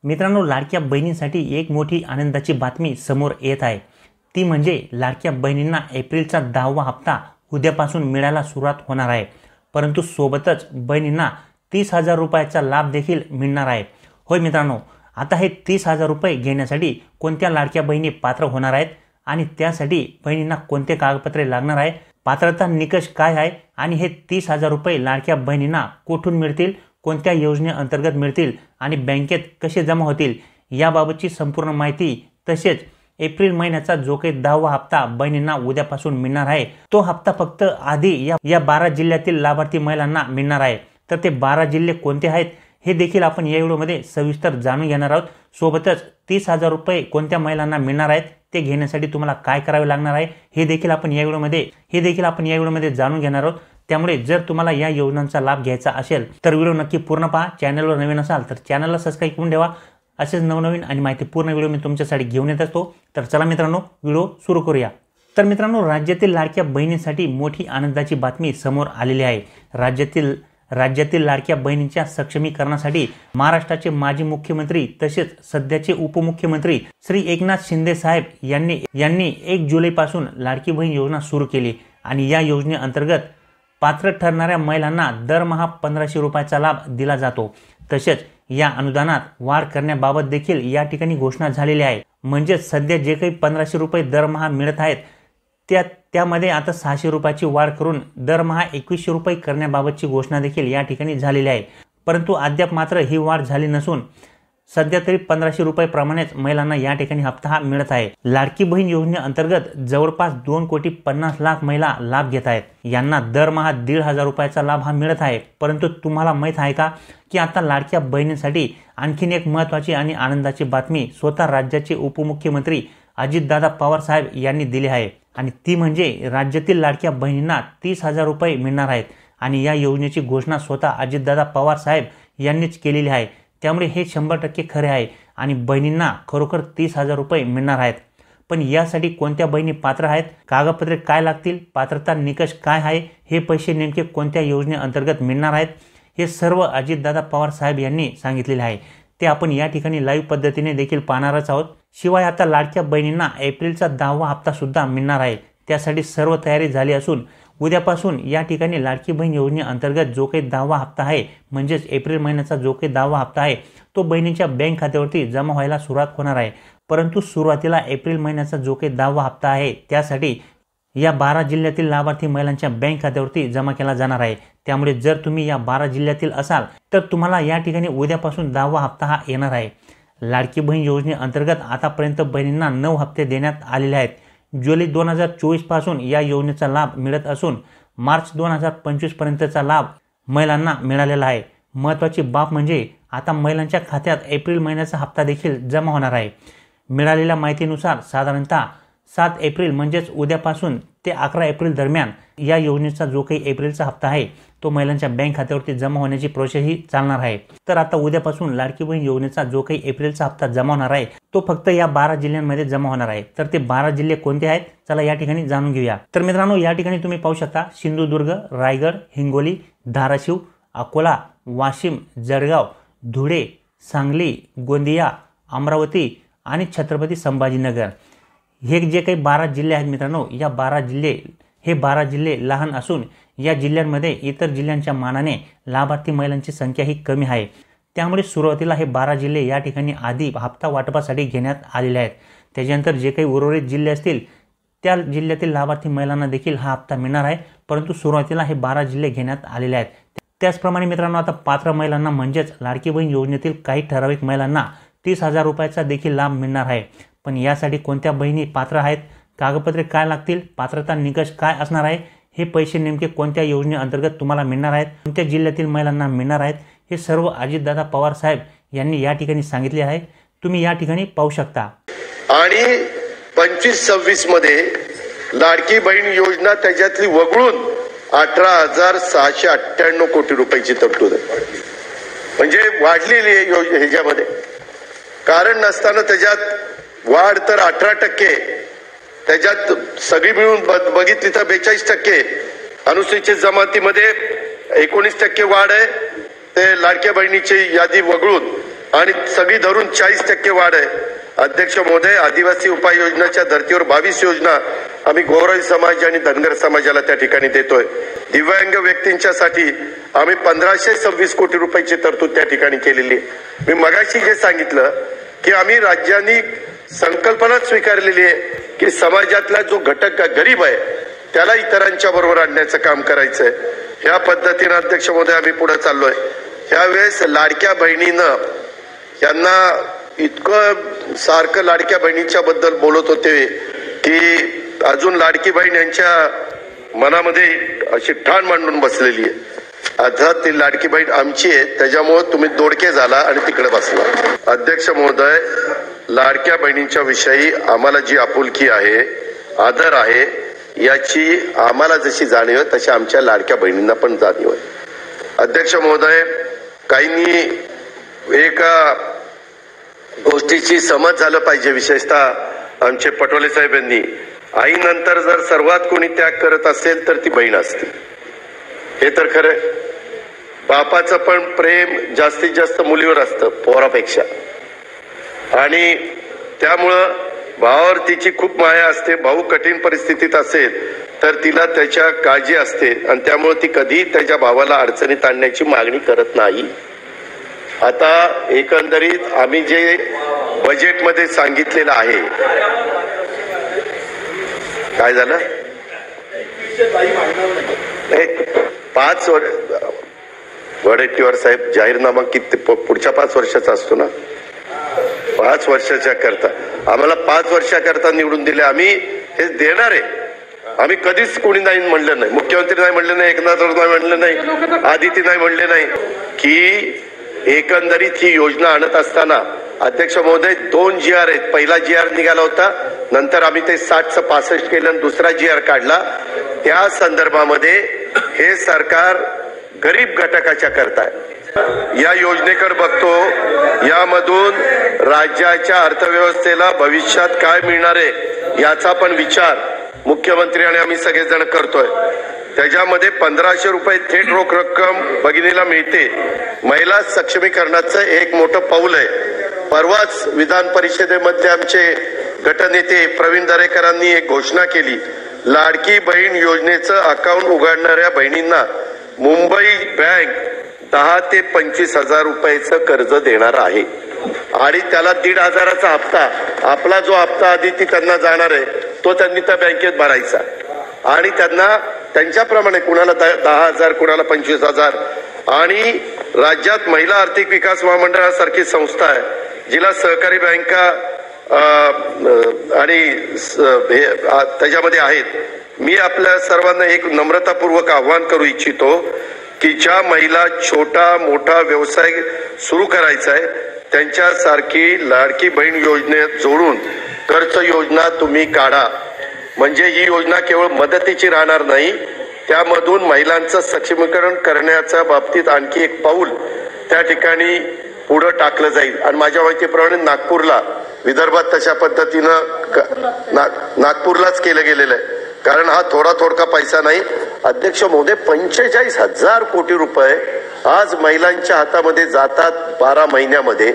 मित्रांनो, लाडक्या बहिणींसाठी एक मोठी आनंदाची बातमी समोर येत आहे। ती म्हणजे लाडक्या बहिणींना एप्रिलचा 10वा हप्ता उद्यापासून मिळायला सुरुवात होणार आहे। परंतु सोबतच बहिणींना 30,000 रुपयाचा लाभ देखील मिळणार आहे। होय मित्रांनो, आता हे 30,000 रुपये घेण्यासाठी कोणत्या लाडक्या बहिणी पात्र होणार आहेत आणि त्यासाठी बहिणींना कोणते कागदपत्रे लागणार आहे, पात्रता निकष काय आहे आणि हे 30,000 रुपये लाडक्या बहिणींना कुठून मिळतील, कोणत्या योजनेअंतर्गत मिळतील आणि बँकेत कसे जमा होतील याबाबतची संपूर्ण माहिती, तसेच एप्रिल महिन्याचा जो काही 10वा हप्ता बहिणींना उद्यापासून मिळणार आहे, तो हप्ता फक्त आधी या 12 जिल्ह्यातील लाभार्थी महिलांना मिळणार आहे। तर ते 12 जिल्हे कोणते आहेत हे देखील आपण या व्हिडिओमध्ये सविस्तर जाणून घेणार आहोत। सोबतच 30,000 रुपये कोणत्या महिलांना मिळणार आहेत, ते घेण्यासाठी तुम्हाला काय करावे लागणार आहे हे देखील आपण या व्हिडिओमध्ये जाणून घेणार आहोत। त्यामुळे जर तुम्हाला या योजनांचा लाभ घ्यायचा असेल तर व्हिडिओ नक्की पूर्ण पहा। चॅनलवर नवीन असाल तर चॅनलला सबस्क्राइब करून ठेवा। असेच नवनवीन आणि माहितीपूर्ण व्हिडिओ मी तुमच्यासाठी घेऊन येत असतो। तर चला मित्रांनो, व्हिडिओ सुरू करूया। तर मित्रांनो, राज्यातील लाडक्या बहिणींसाठी मोठी आनंदाची बातमी समोर आलेली आहे। राज्यातील लाडक्या बहिणींच्या सक्षमीकरणासाठी महाराष्ट्राचे माजी मुख्यमंत्री तसेच सध्याचे उपमुख्यमंत्री श्री एकनाथ शिंदे साहेब यांनी 1 जुलैपासून लाडकी बहीण योजना सुरू केली आणि या योजनेअंतर्गत पात्र ठरणाऱ्या महिलांना दरमहा 1500 रुपयाचा लाभ दिला जातो। तसेच या अनुदानात वाढ करण्याबाबत देखील या ठिकाणी घोषणा झालेली आहे। म्हणजे सध्या जे काही 1500 रुपये दरमहा मिळत आहेत त्यामध्ये आता 600 रुपयाची वाढ करून दरमहा 2100 रुपये करण्याबाबतची घोषणा देखील या ठिकाणी झालेली आहे। परंतु अद्याप मात्र ही वाढ झाली नसून सध्या तरी 1500 रुपये प्रमाणेच महिलांना या ठिकाणी हप्ता हा मिळत आहे। लाडकी बहीण योजनेअंतर्गत जवळपास 2,50,00,000 महिला लाभ घेत आहेत। यांना दरमहा 1,500 रुपयाचा लाभ हा मिळत आहे। परंतु तुम्हाला माहित आहे का की आता लाडक्या बहिणींसाठी आणखीन एक महत्त्वाची आणि आनंदाची बातमी स्वतः राज्याचे उपमुख्यमंत्री अजितदादा पवार साहेब यांनी दिली आहे आणि ती म्हणजे राज्यातील लाडक्या बहिणींना 30,000 रुपये मिळणार आहेत आणि या योजनेची घोषणा स्वतः अजितदादा पवार साहेब यांनीच केलेली आहे। त्यामुळे हे 100% खरे आहे आणि बहिणींना खरोखर 30,000 रुपये मिळणार आहेत। पण यासाठी कोणत्या बहिणी पात्र आहेत, कागदपत्रे काय लागतील, पात्रता निकष काय आहे, हे पैसे नेमके कोणत्या योजनेअंतर्गत मिळणार आहेत, हे सर्व अजितदादा पवार साहेब यांनी सांगितलेले आहे। ते आपण या ठिकाणी लाईव्ह पद्धतीने देखील पाहणारच आहोत। शिवाय आता लाडक्या बहिणींना एप्रिलचा 10वा हप्ता सुद्धा मिळणार आहे। त्यासाठी सर्व तयारी झाली असून उद्यापासून या ठिकाणी लाडकी बहीण योजनेअंतर्गत जो काही 10वा हप्ता आहे, म्हणजेच एप्रिल महिन्याचा जो काही 10वा हप्ता आहे, तो बहिणींच्या बँक खात्यावरती जमा व्हायला सुरुवात होणार आहे। परंतु सुरुवातीला एप्रिल महिन्याचा जो काही 10वा हप्ता आहे त्यासाठी या 12 जिल्ह्यातील लाभार्थी महिलांच्या बँक खात्यावरती जमा केला जाणार आहे। त्यामुळे जर तुम्ही या 12 जिल्ह्यातील असाल तर तुम्हाला या ठिकाणी उद्यापासून 10वा हप्ता हा येणार आहे। लाडकी बहीण योजनेअंतर्गत आतापर्यंत बहिणींना 9 हप्ते देण्यात आलेले आहेत। जुलै 2024 पासून या योजनेचा लाभ मिळत असून मार्च 2025 पर्यंतचा लाभ महिलांना मिळालेला आहे। महत्त्वाची बाब म्हणजे आता महिलांच्या खात्यात एप्रिल महिन्याचा हप्ता देखील जमा होणार आहे। मिळालेल्या माहितीनुसार साधारणतः 7 एप्रिल म्हणजेच उद्यापासून ते 11 एप्रिल दरम्यान या योजनेचा जो काही एप्रिलचा हप्ता आहे तो महिलांच्या बँक खात्यावरती जमा होण्याची प्रोसेस ही चालणार आहे। तर आता उद्यापासून लाडकी बहीण योजनेचा जो काही एप्रिलचा हप्ता जमा होणार आहे तो फक्त या 12 जिल्ह्यांमध्ये जमा होणार आहे। तर ते 12 जिल्हे कोणते आहेत, चला या ठिकाणी जाणून घेऊया। तर मित्रांनो, या ठिकाणी तुम्ही पाहू शकता सिंधुदुर्ग, रायगड, हिंगोली, धाराशिव, अकोला, वाशिम, जळगाव, धुळे, सांगली, गोंदिया, अमरावती आणि छत्रपती संभाजीनगर हे जे काही 12 जिल्हे आहेत मित्रांनो, या 12 जिल्हे लहान असून या जिल्ह्यांमध्ये इतर जिल्ह्यांच्या मानाने लाभार्थी महिलांची संख्या ही कमी आहे। त्यामुळे सुरुवातीला हे 12 जिल्हे या ठिकाणी आधी हप्ता वाटपासाठी घेण्यात आलेले आहेत। त्याच्यानंतर जे काही उर्वरित जिल्हे असतील त्या जिल्ह्यातील लाभार्थी महिलांना देखील हा हप्ता मिळणार आहे। परंतु सुरुवातीला हे 12 जिल्हे घेण्यात आलेले आहेत। त्याचप्रमाणे मित्रांनो, आता पात्र महिलांना म्हणजेच लाडकी बहीण योजनेतील काही ठराविक महिलांना 30,000 रुपयाचा देखील लाभ मिळणार आहे। पण यासाठी कोणत्या बहिणी पात्र आहेत, कागदपत्रे काय लागतील, पात्रता निकष काय असणार आहे, हे पैसे नेमके कोणत्या योजनेअंतर्गत तुम्हाला मिळणार आहेत, कोणत्या जिल्ह्यातील महिलांना मिळणार आहेत, हे सर्व अजितदादा पवार साहेब यांनी या ठिकाणी सांगितले आहे। तुम्ही या ठिकाणी पाहू शकता। आणि 25-26 मध्ये लाडकी बहीण योजना त्याच्यातली वगळून 18,698 कोटी रुपयाची तरतूद आहे। म्हणजे वाढलेली आहे ह्याच्यामध्ये, कारण नसताना त्याच्यात वाढ तर 18%, त्याच्यात सगळी मिळून बघितली तर 42%, अनुसूचित जमातीमध्ये 19% वाढ आहे। ते लाडक्या बहिणीची यादी वगळून आणि सगळी धरून 40% वाढ आहे. अध्यक्ष महोदय, आदिवासी उपाययोजनेच्या धर्तीवर 22 योजना आम्ही गौरवी समाज आणि धनगर समाजाला त्या ठिकाणी देतोय. दिव्यांग व्यक्तींच्यासाठी आम्ही 1526 कोटी रुपयाची तरतूद त्या ठिकाणी केलेली आहे. मी मगाशी जे सांगितलं की आम्ही राज्यांनी संकल्पना स्वीकारलेली आहे की समाजातला जो घटक गरीब आहे त्याला इतरांच्या बरोबर आणण्याचं काम करायचंय. ह्या पद्धतीने अध्यक्ष महोदय आम्ही पुढे चाललोय. ह्यावेळेस लाडक्या बहिणीनं यांना इतकं सारखं लाडक्या बहिणीच्या बद्दल बोलत होते की अजून लाडकी बहीण यांच्या मनामध्ये अशी ठाण मांडून बसलेली आहे. आता ती लाडकी बहीण आमची आहे, त्याच्यामुळे तुम्ही दोडके झाला आणि तिकडे बसला. अध्यक्ष महोदय, लाडक्या बहिणींच्या विषयी आम्हाला जी आपुलकी आहे, आदर आहे, याची आम्हाला जशी जाणीव आहे तशी आमच्या लाडक्या बहिणींना पण जाणीव आहे. अध्यक्ष महोदय, काहींनी एका गोष्टीची समज झालं पाहिजे, विशेषतः आमचे पटोले साहेब यांनी, आईनंतर जर सर्वात कोणी त्याग करत असेल तर ती बहीण असते. हे तर खरं. बापाचं पण प्रेम जास्तीत जास्त मुलीवर असतं पोरापेक्षा, आणि त्यामुळं भावावर तिची खूप माया असते. भाऊ कठीण परिस्थितीत असेल तर तिला त्याच्या काळजी असते आणि त्यामुळे ती कधी त्याच्या भावाला अडचणीत आणण्याची मागणी करत नाही. आता एकंदरीत आम्ही जे बजेटमध्ये सांगितलेलं आहे, काय झालं, 5 वडेट्टीवार साहेब, जाहीरनामा किती पुढच्या 5 वर्षाचा असतो ना, 5 वर्षाच्या करता आम्हाला 5 वर्षाकरता निवडून दिले. आम्ही हे देणार आहे. आम्ही कधीच कोणी नाही म्हणलं नाही, मुख्यमंत्री नाही म्हणले नाही, एकनाथ नाही म्हणलं नाही, आदिती नाही म्हणले नाही की एकंदरीत ही योजना आणत असताना अध्यक्ष महोदय 2 GR आहेत. पहिला GR निघाला होता, नंतर आम्ही ते 60चं 65 केलं आणि दुसरा GR काढला. त्या संदर्भामध्ये हे सरकार गरीब घटकाच्या करता आहे. या योजनेकडे बघतो, यामधून राज्याच्या अर्थव्यवस्थेला भविष्यात काय मिळणार आहे याचा पण विचार मुख्यमंत्री आणि आम्ही सगळेजण करतोय. त्याच्यामध्ये 1500 रुपये थेट रोख रक्कम भगिनीला मिळते. महिला सक्षमीकरणाचं एक मोठं पाऊल आहे. परवाच विधान परिषदेमध्ये आमचे गटनेते प्रवीण दरेकरांनी एक घोषणा केली, लाडकी बहीण योजनेचं अकाउंट उघडणाऱ्या बहिणींना मुंबई बँक 10 ते 25 हजार रुपयाचं कर्ज देणार आहे आणि त्याला 1,500चा हप्ता, आपला जो हप्ता आधी ती त्यांना जाणार आहे तो त्यांनी त्या बँकेत भरायचा आणि त्यांना त्यांच्याप्रमाणे कुणाला 10,000, कुणाला 25,000. आणि राज्यात महिला आर्थिक विकास महामंडळासारखी संस्था आहे जिला सहकारी बँका आणि त्याच्यामध्ये आहेत. मी आपल्या सर्वांना एक नम्रतापूर्वक आव्हान करू इच्छितो की ज्या महिला छोटा मोठा व्यवसाय सुरू करायचा आहे त्यांच्यासारखी लाडकी बहीण योजनेत जोडून कर्ज योजना तुम्ही काढा. म्हणजे ही योजना केवळ मदतीची राहणार नाही, त्यामधून महिलांचं सक्षमीकरण करण्याच्या बाबतीत आणखी एक पाऊल त्या ठिकाणी पुढे टाकलं जाईल. आणि माझ्या माहितीप्रमाणे नागपूरला, विदर्भात तशा पद्धतीनं नागपूरलाच केलं गेलेलं आहे. कारण हा थोडका पैसा नाही. अध्यक्ष महोदय, 45,000 कोटी रुपये आज महिलांच्या हातामध्ये जातात 12 महिन्यामध्ये.